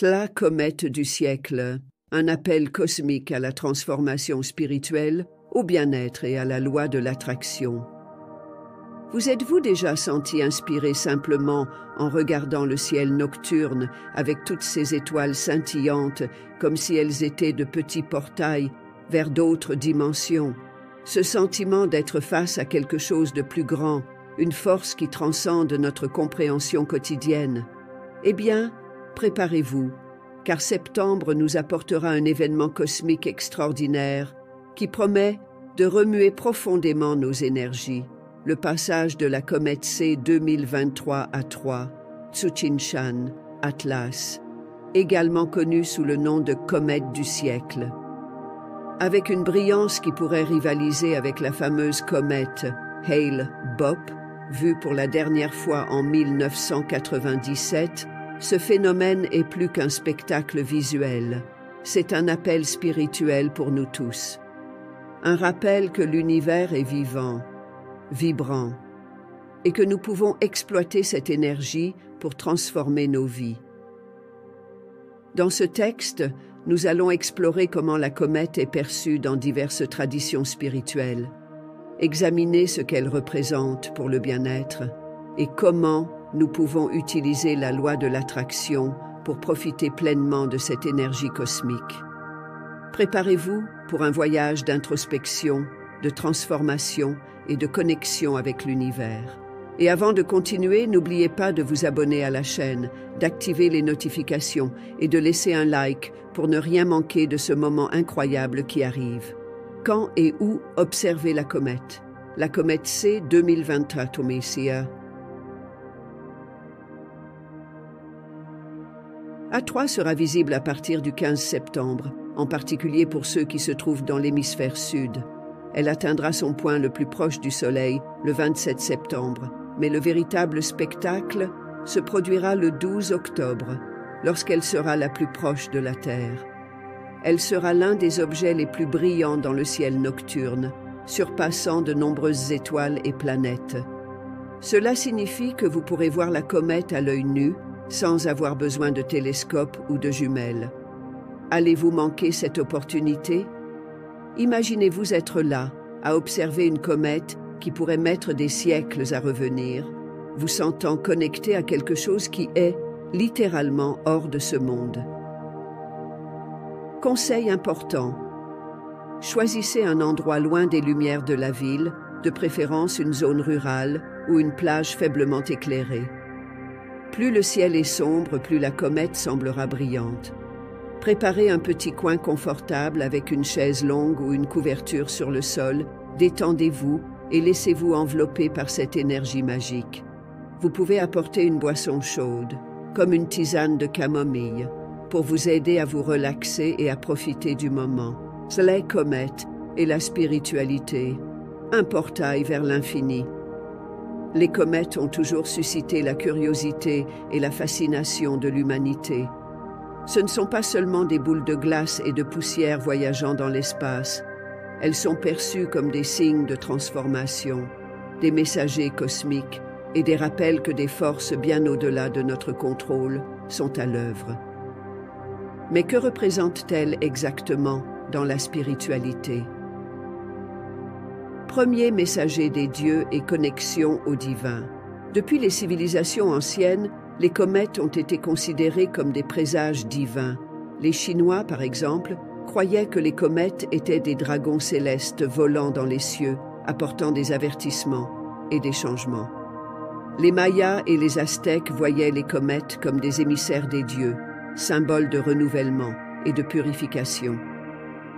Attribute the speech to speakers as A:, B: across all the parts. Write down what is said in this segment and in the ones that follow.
A: La comète du siècle, un appel cosmique à la transformation spirituelle, au bien-être et à la loi de l'attraction. Vous êtes-vous déjà senti inspiré simplement en regardant le ciel nocturne avec toutes ces étoiles scintillantes comme si elles étaient de petits portails vers d'autres dimensions? Ce sentiment d'être face à quelque chose de plus grand, une force qui transcende notre compréhension quotidienne. Eh bien, préparez-vous, car septembre nous apportera un événement cosmique extraordinaire qui promet de remuer profondément nos énergies. Le passage de la comète C 2023 à 3, Tsuchinshan, Atlas, également connue sous le nom de comète du siècle. Avec une brillance qui pourrait rivaliser avec la fameuse comète Hale-Bopp, vue pour la dernière fois en 1997, ce phénomène est plus qu'un spectacle visuel. C'est un appel spirituel pour nous tous. Un rappel que l'univers est vivant, vibrant, et que nous pouvons exploiter cette énergie pour transformer nos vies. Dans ce texte, nous allons explorer comment la comète est perçue dans diverses traditions spirituelles, examiner ce qu'elle représente pour le bien-être et comment nous pouvons utiliser la loi de l'attraction pour profiter pleinement de cette énergie cosmique. Préparez-vous pour un voyage d'introspection, de transformation et de connexion avec l'univers. Et avant de continuer, n'oubliez pas de vous abonner à la chaîne, d'activer les notifications et de laisser un like pour ne rien manquer de ce moment incroyable qui arrive. Quand et où observer la comète? La comète C 2023 Tomesia. A3 sera visible à partir du 15 septembre, en particulier pour ceux qui se trouvent dans l'hémisphère sud. Elle atteindra son point le plus proche du Soleil le 27 septembre, mais le véritable spectacle se produira le 12 octobre, lorsqu'elle sera la plus proche de la Terre. Elle sera l'un des objets les plus brillants dans le ciel nocturne, surpassant de nombreuses étoiles et planètes. Cela signifie que vous pourrez voir la comète à l'œil nu, sans avoir besoin de télescope ou de jumelles. Allez-vous manquer cette opportunité? Imaginez-vous être là, à observer une comète qui pourrait mettre des siècles à revenir, vous sentant connecté à quelque chose qui est littéralement hors de ce monde. Conseil important. Choisissez un endroit loin des lumières de la ville, de préférence une zone rurale ou une plage faiblement éclairée. Plus le ciel est sombre, plus la comète semblera brillante. Préparez un petit coin confortable avec une chaise longue ou une couverture sur le sol, détendez-vous et laissez-vous envelopper par cette énergie magique. Vous pouvez apporter une boisson chaude, comme une tisane de camomille, pour vous aider à vous relaxer et à profiter du moment. La comète et la spiritualité, un portail vers l'infini. Les comètes ont toujours suscité la curiosité et la fascination de l'humanité. Ce ne sont pas seulement des boules de glace et de poussière voyageant dans l'espace. Elles sont perçues comme des signes de transformation, des messagers cosmiques et des rappels que des forces bien au-delà de notre contrôle sont à l'œuvre. Mais que représentent-elles exactement dans la spiritualité? Premier messager des dieux et connexion au divin. Depuis les civilisations anciennes, les comètes ont été considérées comme des présages divins. Les Chinois, par exemple, croyaient que les comètes étaient des dragons célestes volant dans les cieux, apportant des avertissements et des changements. Les Mayas et les Aztèques voyaient les comètes comme des émissaires des dieux, symboles de renouvellement et de purification.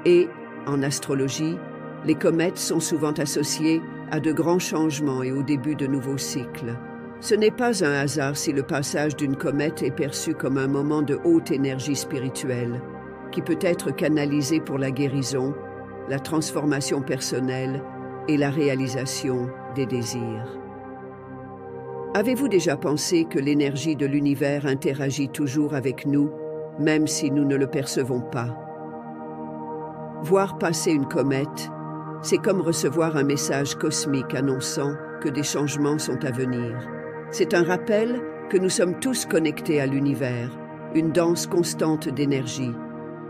A: Et, en astrologie, les comètes sont souvent associées à de grands changements et au début de nouveaux cycles. Ce n'est pas un hasard si le passage d'une comète est perçu comme un moment de haute énergie spirituelle, qui peut être canalisé pour la guérison, la transformation personnelle et la réalisation des désirs. Avez-vous déjà pensé que l'énergie de l'univers interagit toujours avec nous, même si nous ne le percevons pas? Voir passer une comète, c'est comme recevoir un message cosmique annonçant que des changements sont à venir. C'est un rappel que nous sommes tous connectés à l'univers une danse constante d'énergie.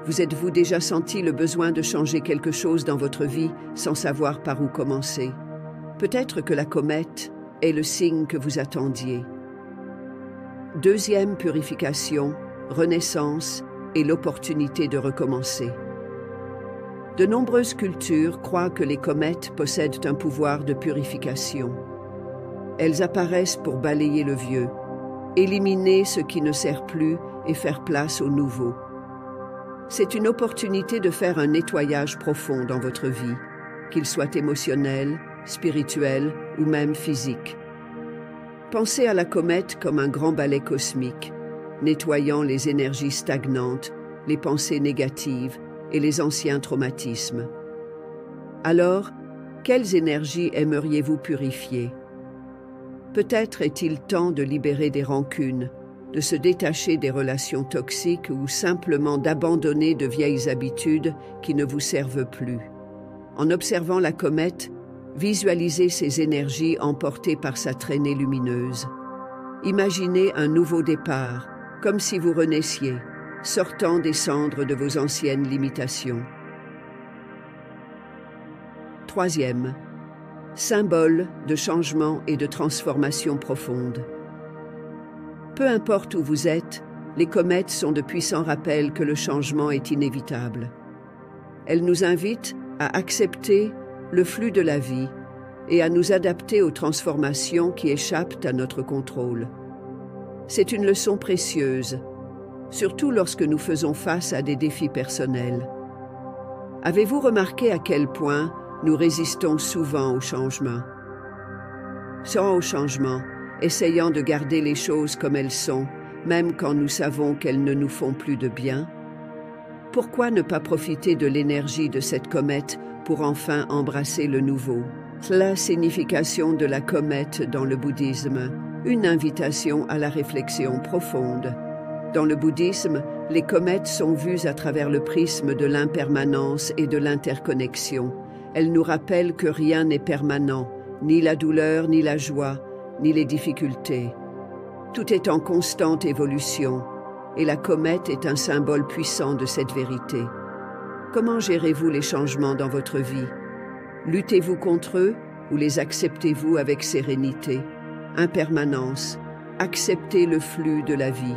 A: Vous êtes-vous déjà senti le besoin de changer quelque chose dans votre vie sans savoir par où commencer? Peut-être que la comète est le signe que vous attendiez. Deuxième purification, renaissance et l'opportunité de recommencer. De nombreuses cultures croient que les comètes possèdent un pouvoir de purification. Elles apparaissent pour balayer le vieux, éliminer ce qui ne sert plus et faire place au nouveau. C'est une opportunité de faire un nettoyage profond dans votre vie, qu'il soit émotionnel, spirituel ou même physique. Pensez à la comète comme un grand balai cosmique, nettoyant les énergies stagnantes, les pensées négatives et les anciens traumatismes. Alors, quelles énergies aimeriez-vous purifier? Peut-être est-il temps de libérer des rancunes, de se détacher des relations toxiques ou simplement d'abandonner de vieilles habitudes qui ne vous servent plus. En observant la comète, visualisez ces énergies emportées par sa traînée lumineuse. Imaginez un nouveau départ, comme si vous renaissiez, sortant des cendres de vos anciennes limitations. Troisième, symbole de changement et de transformation profonde. Peu importe où vous êtes, les comètes sont de puissants rappels que le changement est inévitable. Elles nous invitent à accepter le flux de la vie et à nous adapter aux transformations qui échappent à notre contrôle. C'est une leçon précieuse, surtout lorsque nous faisons face à des défis personnels. Avez-vous remarqué à quel point nous résistons souvent au changement? Sans au changement, essayant de garder les choses comme elles sont, même quand nous savons qu'elles ne nous font plus de bien? Pourquoi ne pas profiter de l'énergie de cette comète pour enfin embrasser le nouveau? La signification de la comète dans le bouddhisme, une invitation à la réflexion profonde. Dans le bouddhisme, les comètes sont vues à travers le prisme de l'impermanence et de l'interconnexion. Elles nous rappellent que rien n'est permanent, ni la douleur, ni la joie, ni les difficultés. Tout est en constante évolution, et la comète est un symbole puissant de cette vérité. Comment gérez-vous les changements dans votre vie? Luttez-vous contre eux ou les acceptez-vous avec sérénité? Impermanence, acceptez le flux de la vie.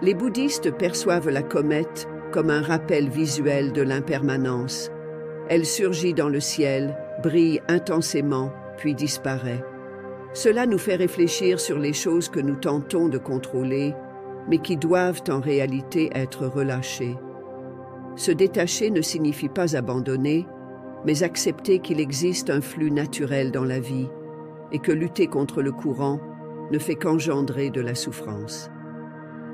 A: Les bouddhistes perçoivent la comète comme un rappel visuel de l'impermanence. Elle surgit dans le ciel, brille intensément, puis disparaît. Cela nous fait réfléchir sur les choses que nous tentons de contrôler, mais qui doivent en réalité être relâchées. Se détacher ne signifie pas abandonner, mais accepter qu'il existe un flux naturel dans la vie et que lutter contre le courant ne fait qu'engendrer de la souffrance.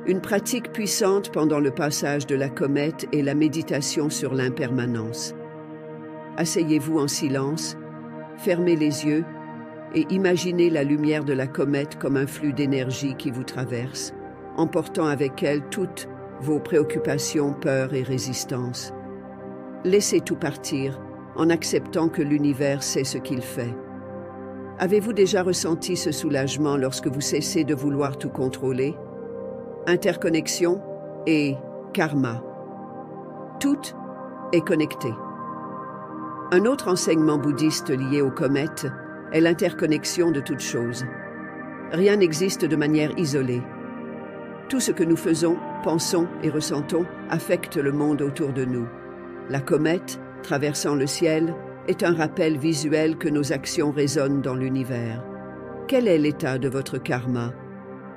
A: Une pratique puissante pendant le passage de la comète est la méditation sur l'impermanence. Asseyez-vous en silence, fermez les yeux et imaginez la lumière de la comète comme un flux d'énergie qui vous traverse, emportant avec elle toutes vos préoccupations, peurs et résistances. Laissez tout partir en acceptant que l'univers sait ce qu'il fait. Avez-vous déjà ressenti ce soulagement lorsque vous cessez de vouloir tout contrôler? Interconnexion et karma. Tout est connecté. Un autre enseignement bouddhiste lié aux comètes est l'interconnexion de toutes choses. Rien n'existe de manière isolée. Tout ce que nous faisons, pensons et ressentons affecte le monde autour de nous. La comète, traversant le ciel, est un rappel visuel que nos actions résonnent dans l'univers. Quel est l'état de votre karma?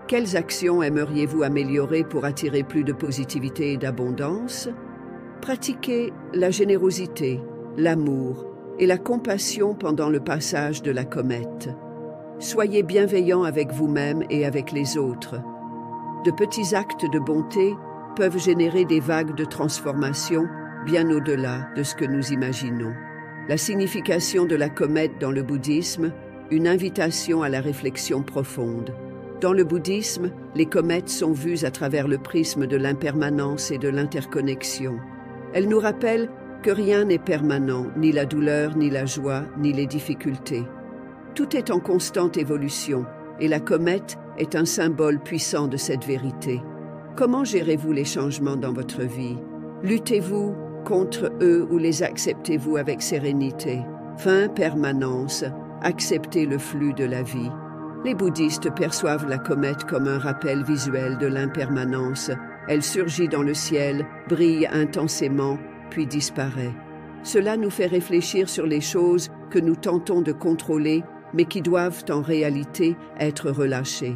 A: Quelles actions aimeriez-vous améliorer pour attirer plus de positivité et d'abondance? Pratiquez la générosité, l'amour et la compassion pendant le passage de la comète. Soyez bienveillants avec vous-même et avec les autres. De petits actes de bonté peuvent générer des vagues de transformation bien au-delà de ce que nous imaginons. La signification de la comète dans le bouddhisme, une invitation à la réflexion profonde. Dans le bouddhisme, les comètes sont vues à travers le prisme de l'impermanence et de l'interconnexion. Elles nous rappellent que rien n'est permanent, ni la douleur, ni la joie, ni les difficultés. Tout est en constante évolution, et la comète est un symbole puissant de cette vérité. Comment gérez-vous les changements dans votre vie? Luttez-vous contre eux ou les acceptez-vous avec sérénité? Fin, permanence, acceptez le flux de la vie. Les bouddhistes perçoivent la comète comme un rappel visuel de l'impermanence. Elle surgit dans le ciel, brille intensément, puis disparaît. Cela nous fait réfléchir sur les choses que nous tentons de contrôler, mais qui doivent en réalité être relâchées.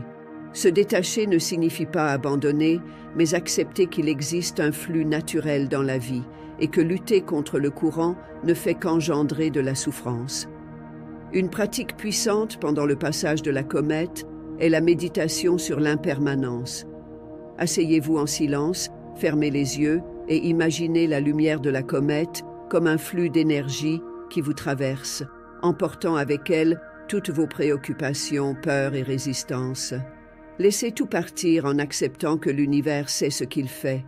A: Se détacher ne signifie pas abandonner, mais accepter qu'il existe un flux naturel dans la vie et que lutter contre le courant ne fait qu'engendrer de la souffrance. Une pratique puissante pendant le passage de la comète est la méditation sur l'impermanence. Asseyez-vous en silence, fermez les yeux et imaginez la lumière de la comète comme un flux d'énergie qui vous traverse, emportant avec elle toutes vos préoccupations, peurs et résistances. Laissez tout partir en acceptant que l'univers sait ce qu'il fait.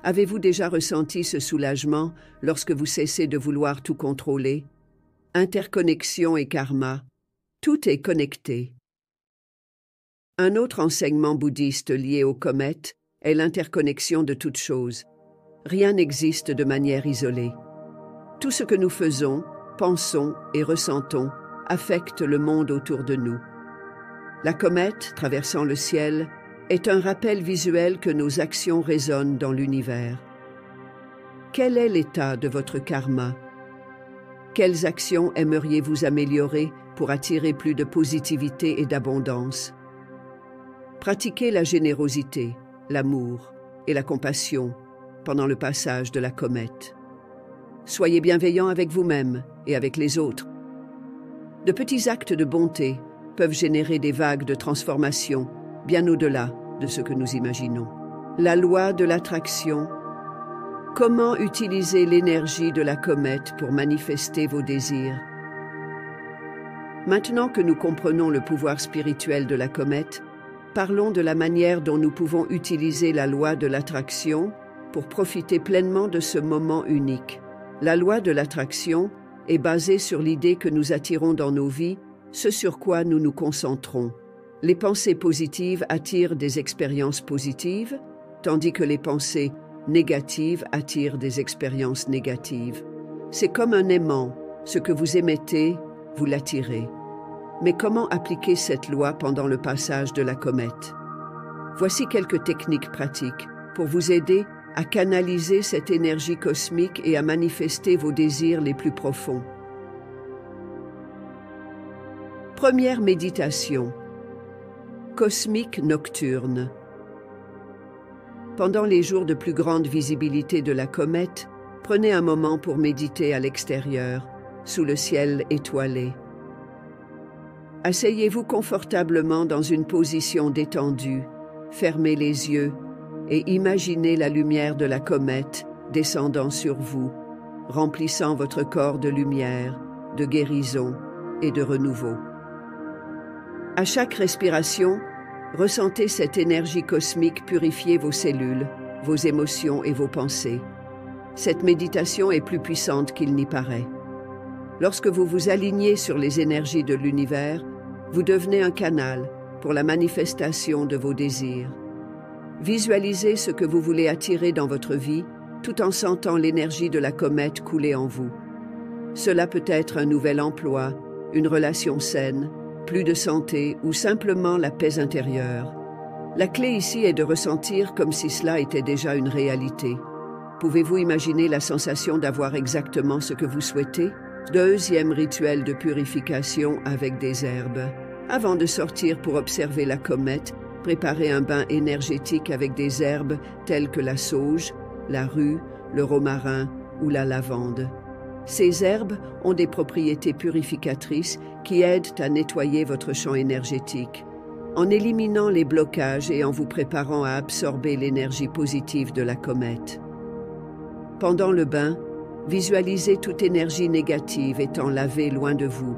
A: Avez-vous déjà ressenti ce soulagement lorsque vous cessez de vouloir tout contrôler? Interconnexion et karma. Tout est connecté. Un autre enseignement bouddhiste lié aux comètes est l'interconnexion de toutes choses. Rien n'existe de manière isolée. Tout ce que nous faisons, pensons et ressentons affecte le monde autour de nous. La comète, traversant le ciel, est un rappel visuel que nos actions résonnent dans l'univers. Quel est l'état de votre karma? Quelles actions aimeriez-vous améliorer pour attirer plus de positivité et d'abondance? Pratiquez la générosité, l'amour et la compassion pendant le passage de la comète. Soyez bienveillant avec vous-même et avec les autres. De petits actes de bonté peuvent générer des vagues de transformation bien au-delà de ce que nous imaginons. La loi de l'attraction. Comment utiliser l'énergie de la comète pour manifester vos désirs? Maintenant que nous comprenons le pouvoir spirituel de la comète, parlons de la manière dont nous pouvons utiliser la loi de l'attraction pour profiter pleinement de ce moment unique. La loi de l'attraction est basée sur l'idée que nous attirons dans nos vies ce sur quoi nous nous concentrons. Les pensées positives attirent des expériences positives, tandis que les pensées négatives attirent des expériences négatives. C'est comme un aimant, ce que vous émettez, vous l'attirez. Mais comment appliquer cette loi pendant le passage de la comète? Voici quelques techniques pratiques pour vous aider à canaliser cette énergie cosmique et à manifester vos désirs les plus profonds. Première méditation. Cosmique nocturne. Pendant les jours de plus grande visibilité de la comète, prenez un moment pour méditer à l'extérieur, sous le ciel étoilé. Asseyez-vous confortablement dans une position détendue, fermez les yeux et imaginez la lumière de la comète descendant sur vous, remplissant votre corps de lumière, de guérison et de renouveau. À chaque respiration, ressentez cette énergie cosmique purifier vos cellules, vos émotions et vos pensées. Cette méditation est plus puissante qu'il n'y paraît. Lorsque vous vous alignez sur les énergies de l'univers, vous devenez un canal pour la manifestation de vos désirs. Visualisez ce que vous voulez attirer dans votre vie, tout en sentant l'énergie de la comète couler en vous. Cela peut être un nouvel emploi, une relation saine, plus de santé ou simplement la paix intérieure. La clé ici est de ressentir comme si cela était déjà une réalité. Pouvez-vous imaginer la sensation d'avoir exactement ce que vous souhaitez? Deuxième rituel de purification avec des herbes. Avant de sortir pour observer la comète, préparez un bain énergétique avec des herbes telles que la sauge, la rue, le romarin ou la lavande. Ces herbes ont des propriétés purificatrices qui aident à nettoyer votre champ énergétique. En éliminant les blocages et en vous préparant à absorber l'énergie positive de la comète. Pendant le bain, visualisez toute énergie négative étant lavée loin de vous.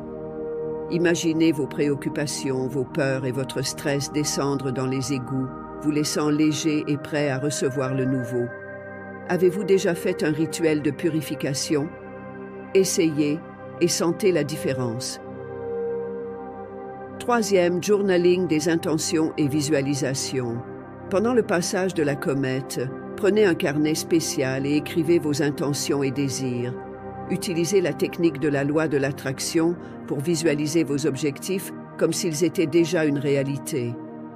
A: Imaginez vos préoccupations, vos peurs et votre stress descendre dans les égouts, vous laissant léger et prêt à recevoir le nouveau. Avez-vous déjà fait un rituel de purification? Essayez et sentez la différence. Troisième, journaling des intentions et visualisations. Pendant le passage de la comète, prenez un carnet spécial et écrivez vos intentions et désirs. Utilisez la technique de la loi de l'attraction pour visualiser vos objectifs comme s'ils étaient déjà une réalité.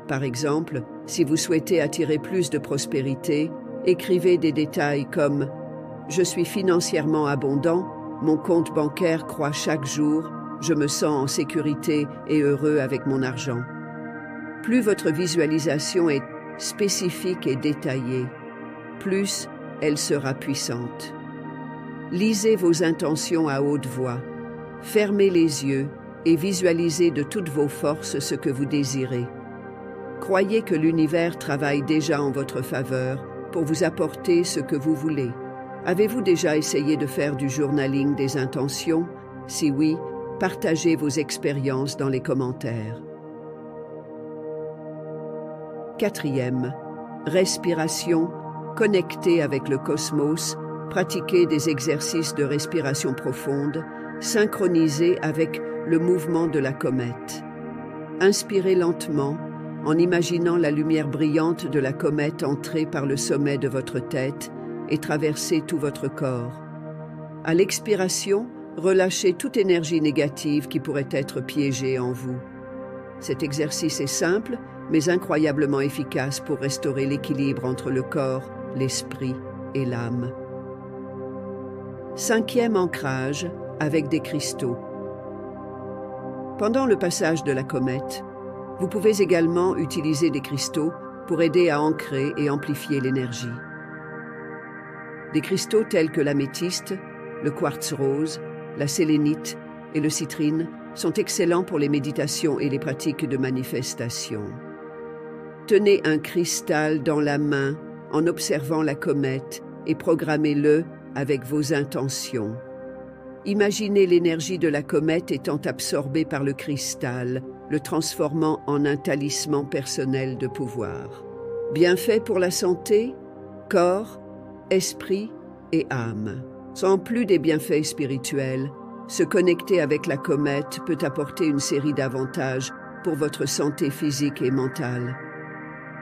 A: Par exemple, si vous souhaitez attirer plus de prospérité, écrivez des détails comme « Je suis financièrement abondant, mon compte bancaire croît chaque jour, je me sens en sécurité et heureux avec mon argent. » Plus votre visualisation est spécifique et détaillée, plus elle sera puissante. Lisez vos intentions à haute voix, fermez les yeux et visualisez de toutes vos forces ce que vous désirez. Croyez que l'univers travaille déjà en votre faveur pour vous apporter ce que vous voulez. Avez-vous déjà essayé de faire du journaling des intentions? Si oui, partagez vos expériences dans les commentaires. 4e, respiration, connectez avec le cosmos, pratiquez des exercices de respiration profonde, synchronisés avec le mouvement de la comète. Inspirez lentement, en imaginant la lumière brillante de la comète entrer par le sommet de votre tête et traverser tout votre corps. À l'expiration, relâchez toute énergie négative qui pourrait être piégée en vous. Cet exercice est simple, mais incroyablement efficace pour restaurer l'équilibre entre le corps, l'esprit et l'âme. 5e ancrage, avec des cristaux. Pendant le passage de la comète, vous pouvez également utiliser des cristaux pour aider à ancrer et amplifier l'énergie. Des cristaux tels que l'améthyste, le quartz rose, la sélénite et le citrine sont excellents pour les méditations et les pratiques de manifestation. Tenez un cristal dans la main en observant la comète et programmez-le avec vos intentions. Imaginez l'énergie de la comète étant absorbée par le cristal, le transformant en un talisman personnel de pouvoir. Bienfaits pour la santé, corps, esprit et âme. Sans plus des bienfaits spirituels, se connecter avec la comète peut apporter une série d'avantages pour votre santé physique et mentale.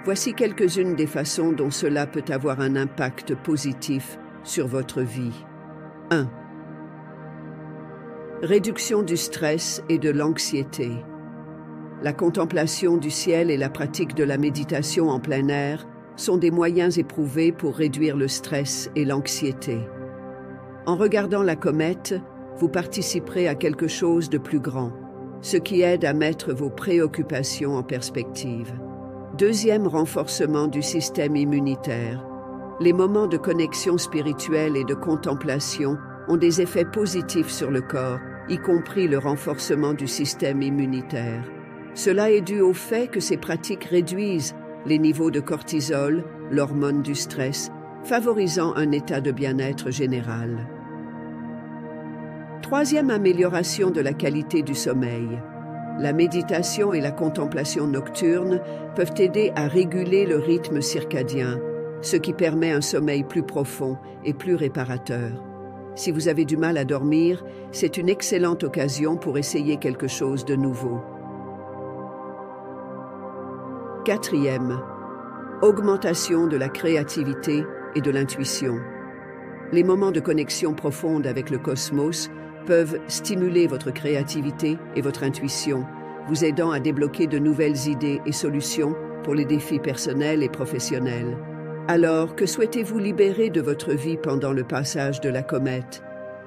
A: Voici quelques-unes des façons dont cela peut avoir un impact positif sur votre vie. 1. Réduction du stress et de l'anxiété. La contemplation du ciel et la pratique de la méditation en plein air sont des moyens éprouvés pour réduire le stress et l'anxiété. En regardant la comète, vous participerez à quelque chose de plus grand, ce qui aide à mettre vos préoccupations en perspective. 2e renforcement du système immunitaire. Les moments de connexion spirituelle et de contemplation ont des effets positifs sur le corps, y compris le renforcement du système immunitaire. Cela est dû au fait que ces pratiques réduisent les niveaux de cortisol, l'hormone du stress, favorisant un état de bien-être général. 3e amélioration de la qualité du sommeil. La méditation et la contemplation nocturne peuvent aider à réguler le rythme circadien, ce qui permet un sommeil plus profond et plus réparateur. Si vous avez du mal à dormir, c'est une excellente occasion pour essayer quelque chose de nouveau. 4e, augmentation de la créativité et de l'intuition. Les moments de connexion profonde avec le cosmos peuvent stimuler votre créativité et votre intuition, vous aidant à débloquer de nouvelles idées et solutions pour les défis personnels et professionnels. Alors, que souhaitez-vous libérer de votre vie pendant le passage de la comète?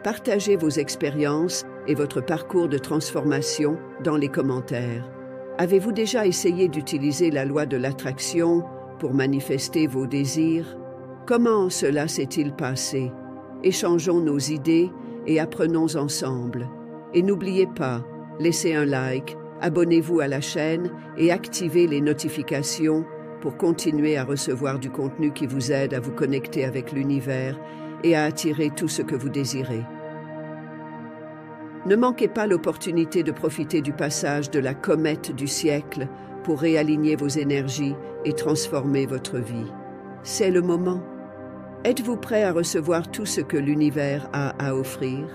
A: Partagez vos expériences et votre parcours de transformation dans les commentaires. Avez-vous déjà essayé d'utiliser la loi de l'attraction pour manifester vos désirs? Comment cela s'est-il passé? Échangeons nos idées et apprenons ensemble. Et n'oubliez pas, laissez un like, abonnez-vous à la chaîne et activez les notifications pour continuer à recevoir du contenu qui vous aide à vous connecter avec l'univers et à attirer tout ce que vous désirez. Ne manquez pas l'opportunité de profiter du passage de la comète du siècle pour réaligner vos énergies et transformer votre vie. C'est le moment. Êtes-vous prêt à recevoir tout ce que l'univers a à offrir?